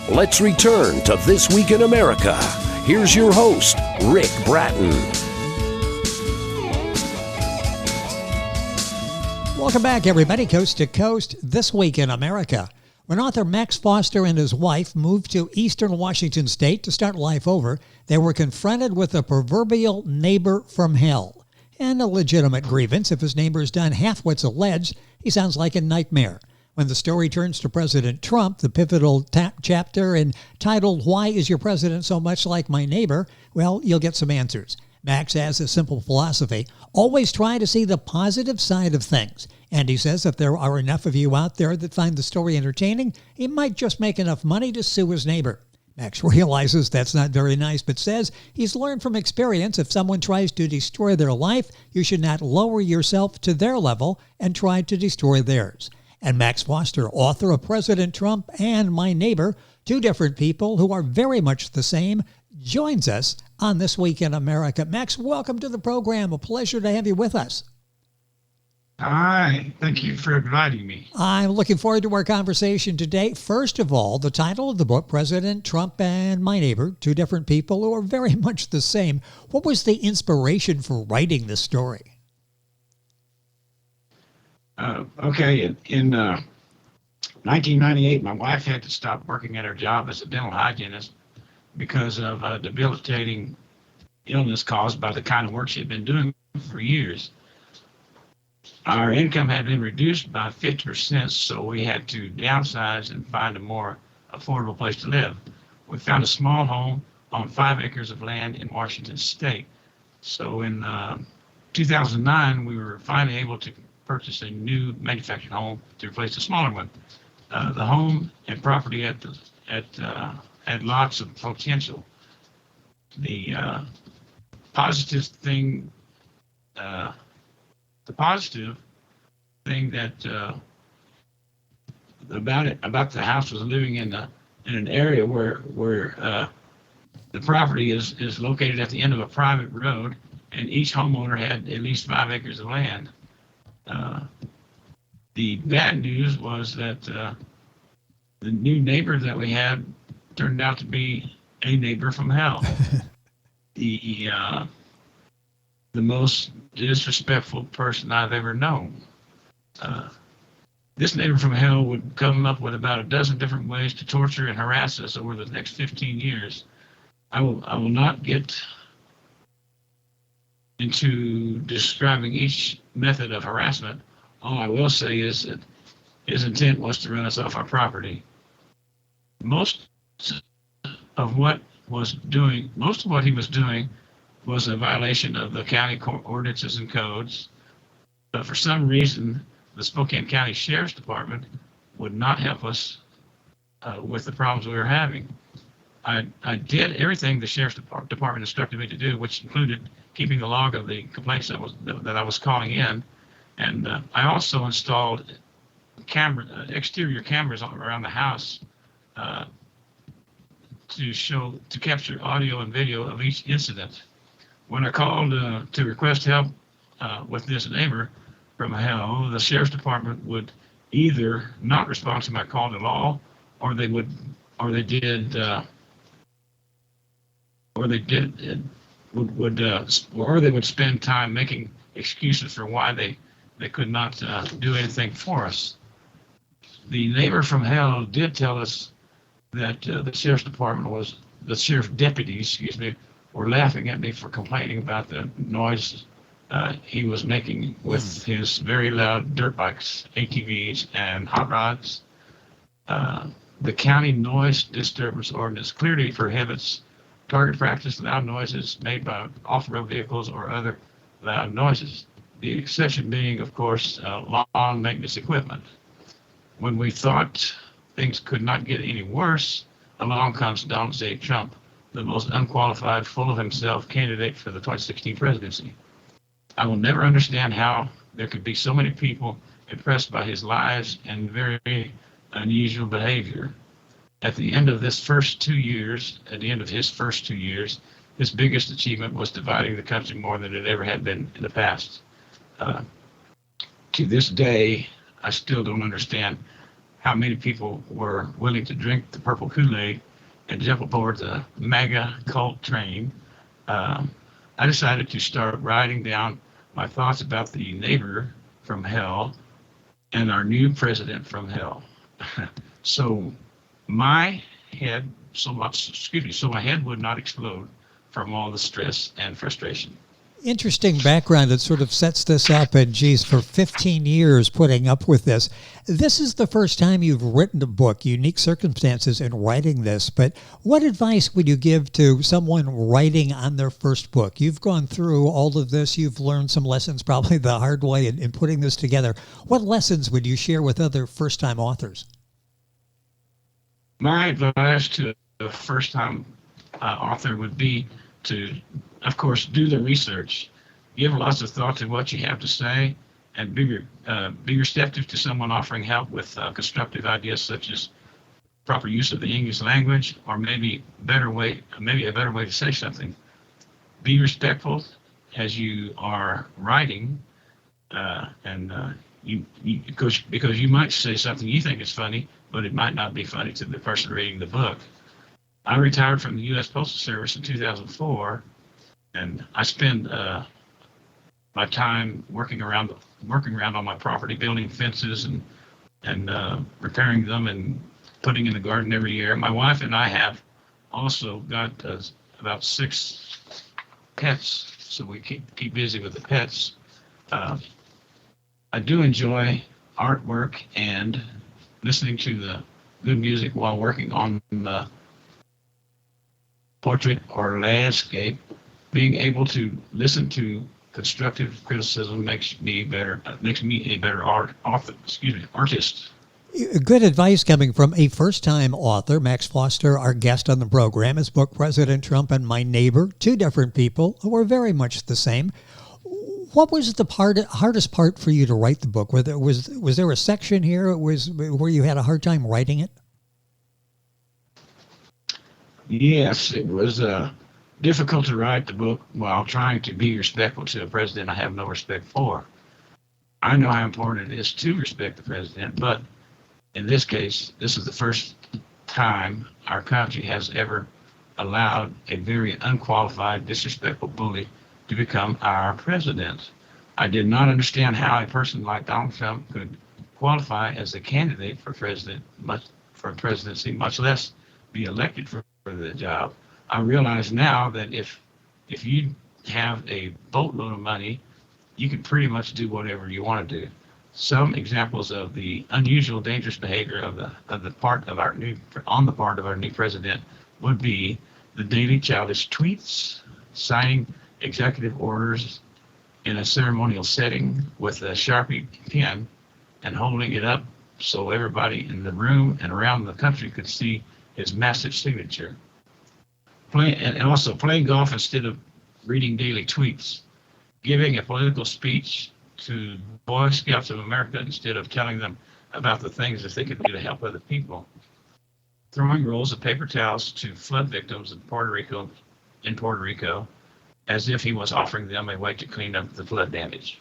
Let's return to This Week in America. Here's your host, Rick Bratton. Welcome back, everybody, coast to coast, This Week in America. When author Max Foster and his wife moved to eastern Washington state to start life over, they were confronted with a proverbial neighbor from hell. And a legitimate grievance. If his neighbor's done half what's alleged, he sounds like a nightmare. When the story turns to President Trump, the pivotal chapter entitled, "Why is your president so much like my neighbor?" Well, you'll get some answers. Max has a simple philosophy: always try to see the positive side of things. And he says if there are enough of you out there that find the story entertaining, he might just make enough money to sue his neighbor. Max realizes that's not very nice, but says he's learned from experience if someone tries to destroy their life, you should not lower yourself to their level and try to destroy theirs. And Max Foster, author of President Trump and My Neighbor, two different people who are very much the same, joins us on This Week in America. Max, welcome to the program. A pleasure to have you with us. Hi, thank you for inviting me. I'm looking forward to our conversation today. First of all, the title of the book, President Trump and My Neighbor, two different people who are very much the same. What was the inspiration for writing this story? Okay, in 1998, my wife had to stop working at her job as a dental hygienist because of a debilitating illness caused by the kind of work she had been doing for years. Our income had been reduced by 50%, so we had to downsize and find a more affordable place to live. We found a small home on 5 acres of land in Washington State. So in 2009, we were finally able to purchase a new manufactured home to replace the smaller one. The home and property had lots of potential. The positive thing that about the house was living in an area where the property is located at the end of a private road, and each homeowner had at least 5 acres of land. The bad news was that the new neighbor that we had turned out to be a neighbor from hell. The most disrespectful person I've ever known. This neighbor from hell would come up with about a dozen different ways to torture and harass us over the next 15 years. I will not get into describing each method of harassment. All I will say is that his intent was to run us off our property. Most of what he was doing was a violation of the county ordinances and codes. But for some reason, the Spokane County Sheriff's Department would not help us with the problems we were having. I did everything the Sheriff's Department instructed me to do, which included keeping a log of the complaints that I was calling in. And I also installed exterior cameras around the house to capture audio and video of each incident. When I called to request help with this neighbor from hell, the Sheriff's Department would either not respond to my call at all, or they would spend time making excuses for why they could not do anything for us. The neighbor from hell did tell us that the sheriff's deputies, were laughing at me for complaining about the noise he was making with his very loud dirt bikes, ATVs, and hot rods. The county noise disturbance ordinance clearly prohibits target practice loud noises made by off-road vehicles or other loud noises. The exception being, of course, lawn maintenance equipment. When we thought things could not get any worse, along comes Donald J. Trump, the most unqualified, full of himself candidate for the 2016 presidency. I will never understand how there could be so many people impressed by his lies and very unusual behavior. At the end of his first 2 years, his biggest achievement was dividing the country more than it ever had been in the past. To this day, I still don't understand how many people were willing to drink the purple Kool-Aid and jump aboard the MAGA cult train, I decided to start writing down my thoughts about the neighbor from hell and our new president from hell. so my head, so my head would not explode from all the stress and frustration. Interesting background that sort of sets this up. And geez, for 15 years putting up with this. This is the first time you've written a book, unique circumstances in writing this. But what advice would you give to someone writing on their first book? You've gone through all of this. You've learned some lessons, probably the hard way in putting this together. What lessons would you share with other first-time authors? My advice to a first-time author would be to, of course, do the research, give lots of thought to what you have to say, and be receptive to someone offering help with constructive ideas such as proper use of the English language, or maybe a better way to say something. Be respectful as you are writing, because you might say something you think is funny, but it might not be funny to the person reading the book. I retired from the U.S. Postal Service in 2004, and I spend my time working around on my property, building fences and repairing them and putting in the garden every year. My wife and I have also got about 6 pets, so we keep busy with the pets. I do enjoy artwork and listening to the good music while working on the portrait or landscape. Being able to listen to constructive criticism makes me a better artist. Good advice coming from a first-time author, Max Foster, our guest on the program. His book, President Trump and My Neighbor, 2 different people who are very much the same. What was the hardest part for you to write the book? Was there a section here where you had a hard time writing it? Yes, it was difficult to write the book while trying to be respectful to a president I have no respect for. I know how important it is to respect the president, but in this case, this is the first time our country has ever allowed a very unqualified, disrespectful bully to become our president. I did not understand how a person like Donald Trump could qualify as a candidate for presidency, much less be elected for the job. I realize now that if you have a boatload of money, you can pretty much do whatever you want to do. Some examples of the unusual, dangerous behavior on the part of our new president would be the daily childish tweets, signing executive orders in a ceremonial setting with a Sharpie pen and holding it up so everybody in the room and around the country could see his massive signature. And also playing golf instead of reading daily tweets, giving a political speech to Boy Scouts of America instead of telling them about the things that they could do to help other people, throwing rolls of paper towels to flood victims in Puerto Rico, as if he was offering them a way to clean up the flood damage.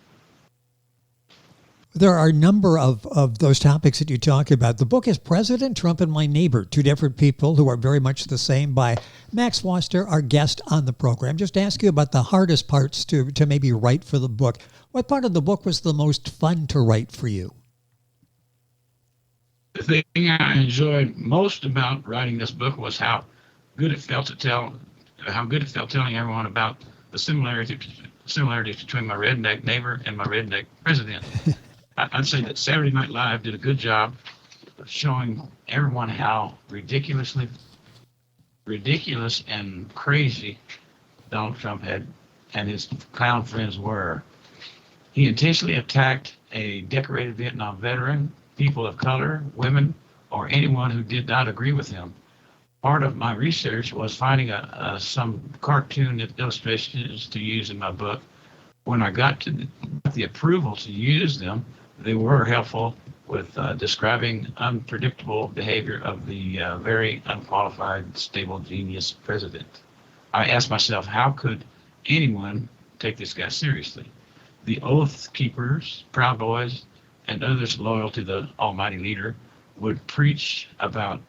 There are a number of those topics that you talk about. The book is President Trump and My Neighbor, 2 different people who are very much the same, by Max Foster, our guest on the program. Just ask you about the hardest parts to maybe write for the book. What part of the book was the most fun to write for you? The thing I enjoyed most about writing this book was how good it felt telling everyone about the similarities between my redneck neighbor and my redneck president. I'd say that Saturday Night Live did a good job of showing everyone how ridiculous and crazy Donald Trump and his clown friends were. He intentionally attacked a decorated Vietnam veteran, people of color, women, or anyone who did not agree with him. Part of my research was finding some cartoon illustrations to use in my book. When I got the approval to use them, they were helpful with describing unpredictable behavior of the very unqualified, stable genius president. I asked myself, how could anyone take this guy seriously? The Oath Keepers, Proud Boys, and others loyal to the almighty leader would preach about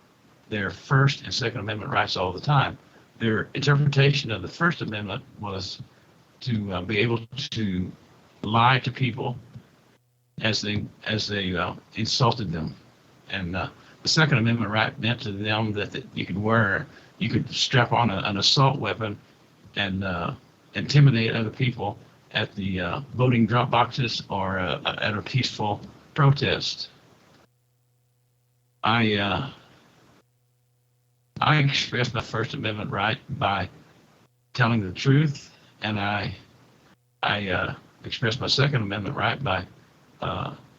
their First and Second Amendment rights all the time. Their interpretation of the First Amendment was to be able to lie to people as they insulted them, and the Second Amendment right meant to them that you could strap on an assault weapon and intimidate other people at the voting drop boxes or at a peaceful protest. I expressed my First Amendment right by telling the truth, and I expressed my Second Amendment right by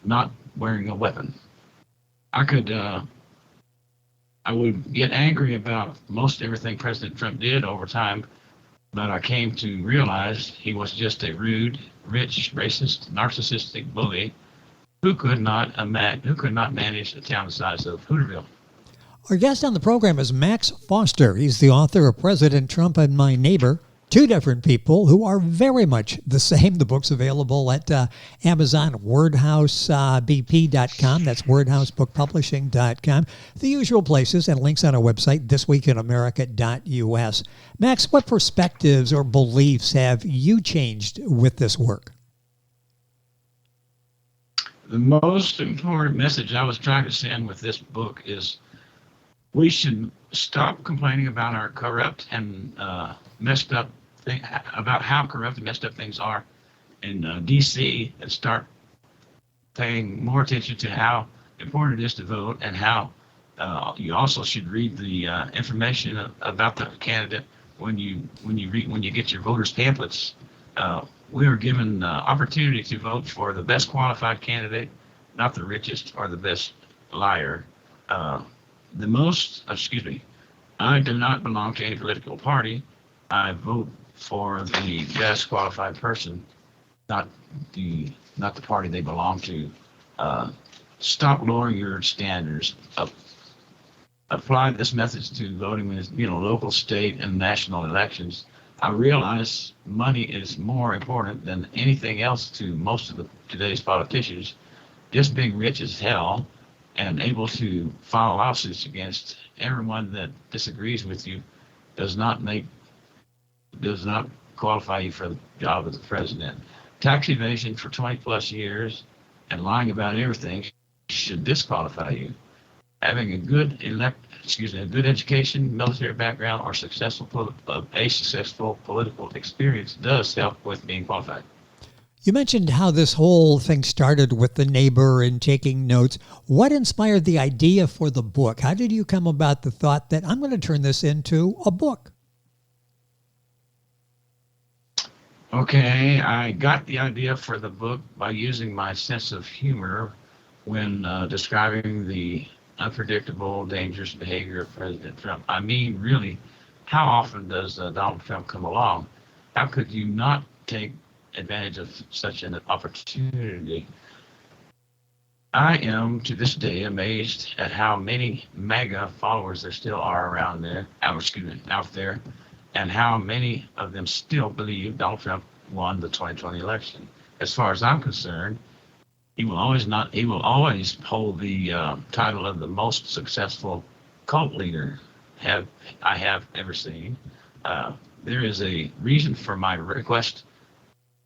not wearing a weapon. I would get angry about most everything President Trump did over time, but I came to realize he was just a rude, rich, racist, narcissistic bully who could not manage a town the size of Hooterville. Our guest on the program is Max Foster. He's the author of President Trump and My Neighbor, two different people who are very much the same. The book's available at Amazon, wordhousebp.com. That's wordhousebookpublishing.com. The usual places and links on our website, thisweekinamerica.us. Max, what perspectives or beliefs have you changed with this work? The most important message I was trying to send with this book is we should stop complaining about our corrupt and messed up thing, about how corrupt and messed up things are in D.C. and start paying more attention to how important it is to vote, and how you also should read the information about the candidate when you get your voters pamphlets. We are given opportunity to vote for the best qualified candidate, not the richest or the best liar. I do not belong to any political party. I vote for the best qualified person, not the party they belong to. Stop lowering your standards. Apply this method to voting in local, state, and national elections. I realize money is more important than anything else to most of today's politicians. Just being rich as hell and able to file lawsuits against everyone that disagrees with you does not qualify you for the job of the president. Tax evasion for 20 plus years and lying about everything should disqualify you. Having a good education, military background, or successful political experience does help with being qualified. You mentioned how this whole thing started with the neighbor and taking notes. What inspired the idea for the book? How did you come about the thought that I'm going to turn this into a book? Okay, I got the idea for the book by using my sense of humor when describing the unpredictable, dangerous behavior of President Trump. I mean, really, how often does Donald Trump come along? How could you not take advantage of such an opportunity? I am, to this day, amazed at how many MAGA followers there still are out there, and how many of them still believe Donald Trump won the 2020 election. As far as I'm concerned, he will always hold the title of the most successful cult leader I have ever seen. There is a reason for my request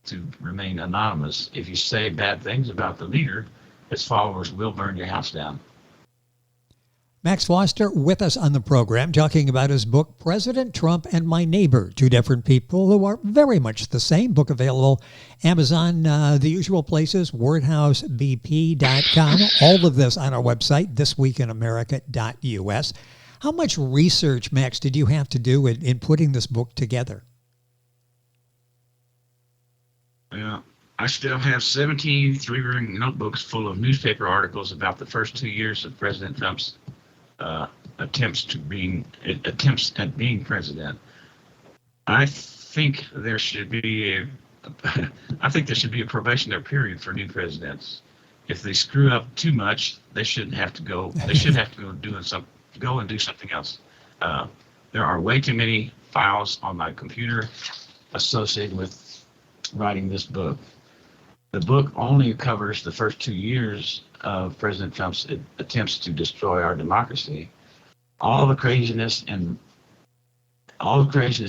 to remain anonymous. If you say bad things about the leader, his followers will burn your house down. Max Foster with us on the program talking about his book, President Trump and My Neighbor, two different people who are very much the same. Book available Amazon, the usual places, wordhousebp.com. All of this on our website, thisweekinamerica.us. How much research, Max, did you have to do in putting this book together? Yeah, I still have 17 three-ring notebooks full of newspaper articles about the first 2 years of President Trump's attempts at being president. I think there should be a probationary period for new presidents. If they screw up too much, they shouldn't have to go. They should have to go and do something else. There are way too many files on my computer associated with writing this book. The book only covers the first 2 years of President Trump's attempts to destroy our democracy. All the craziness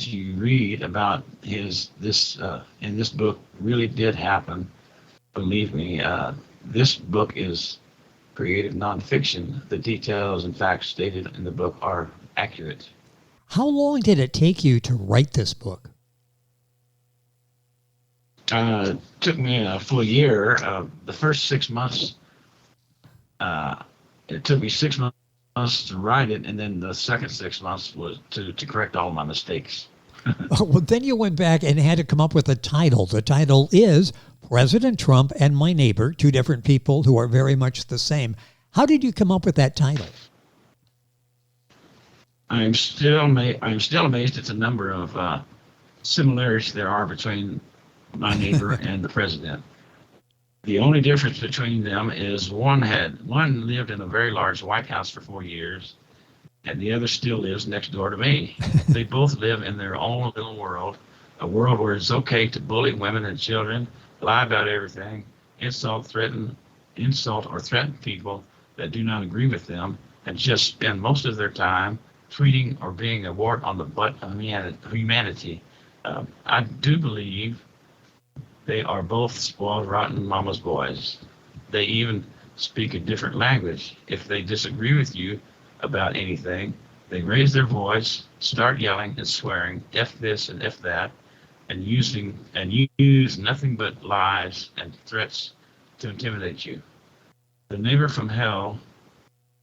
you read about in this book really did happen. Believe me, this book is creative nonfiction. The details and facts stated in the book are accurate. How long did it take you to write this book? It took me a full year. The first 6 months, it took me 6 months to write it, and then the second 6 months was to correct all my mistakes. Well, then you went back and had to come up with a title. The title is President Trump and My Neighbor, Two Different People Who Are Very Much the Same. How did you come up with that title? I'm still amazed at the number of similarities there are between my neighbor and the president. The only difference between them is one lived in a very large White House for 4 years, and the other still lives next door to me. They both live in their own little world, a world where it's okay to bully women and children, lie about everything, insult or threaten people that do not agree with them, and just spend most of their time tweeting or being a wart on the butt of humanity. I do believe they are both spoiled, rotten mama's boys. They even speak a different language. If they disagree with you about anything, they raise their voice, start yelling and swearing, F this and F that, and use nothing but lies and threats to intimidate you. The neighbor from hell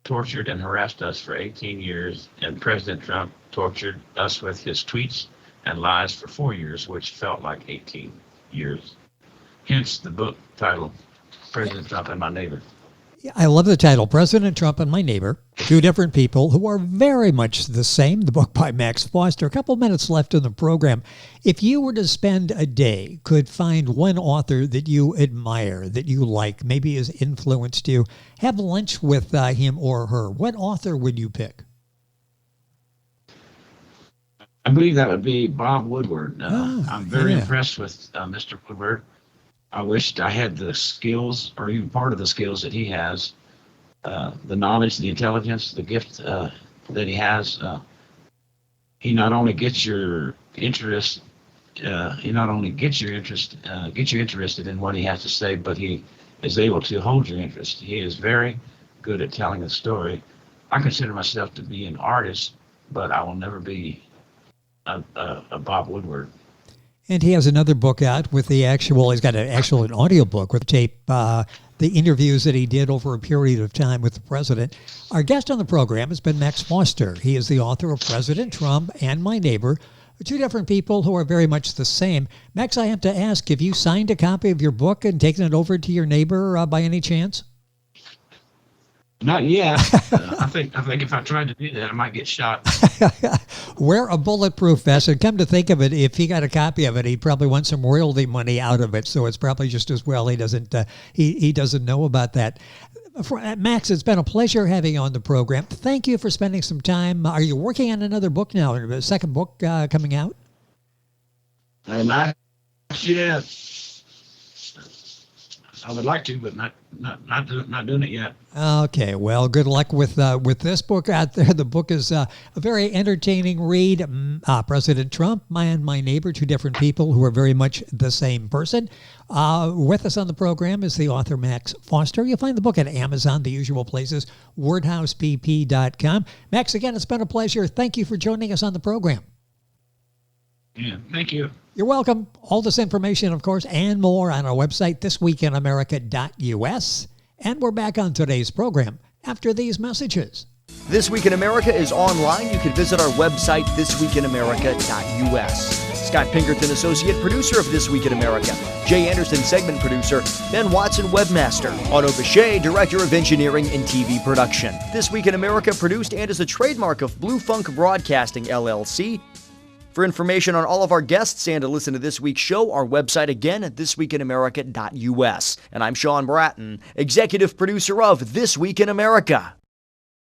tortured and harassed us for 18 years, and President Trump tortured us with his tweets and lies for 4 years, which felt like 18 years. Hence the book title, President Trump and My Neighbor. I love the title, President Trump and My Neighbor, Two Different People Who Are Very Much the Same, the book by Max Foster. A couple minutes left in the program. If you were to spend a day, could find one author that you admire, that you like, maybe has influenced you, have lunch with him or her, what author would you pick? I believe that would be Bob Woodward. I'm very impressed with Mr. Woodward. I wished I had the skills, or even part of the skills that he has, the knowledge, the intelligence, the gift that he has. He not only gets your interest, get you interested in what he has to say, but he is able to hold your interest. He is very good at telling a story. I consider myself to be an artist, but I will never be a Bob Woodward. And he has another book out with he's got an audio book with tape, the interviews that he did over a period of time with the president. Our guest on the program has been Max Foster. He is the author of President Trump and My Neighbor, Two Different People Who Are Very Much the Same. Max, I have to ask, have you signed a copy of your book and taken it over to your neighbor by any chance? Not yet. I think if I tried to do that, I might get shot. Wear a bulletproof vest, and come to think of it, if he got a copy of it, he'd probably want some royalty money out of it. So it's probably just as well he doesn't know about that. Max, it's been a pleasure having you on the program. Thank you for spending some time. Are you working on another book now? A second book coming out? Not yet. I would like to, but not doing it yet. Okay, well, good luck with this book out there. The book is a very entertaining read. President Trump, My Neighbor, Two Different People Who Are Very Much the Same Person. With us on the program is the author Max Foster. You'll find the book at Amazon, the usual places, wordhousepp.com. Max, again, it's been a pleasure. Thank you for joining us on the program. Yeah, thank you. You're welcome. All this information, of course, and more on our website, thisweekinamerica.us. And we're back on today's program after these messages. This Week in America is online. You can visit our website, thisweekinamerica.us. Scott Pinkerton, associate producer of This Week in America. Jay Anderson, segment producer. Ben Watson, webmaster. Otto Bechet, director of engineering and TV production. This Week in America produced and is a trademark of Blue Funk Broadcasting, LLC. For information on all of our guests and to listen to this week's show, our website again at thisweekinamerica.us. And I'm Sean Bratton, executive producer of This Week in America.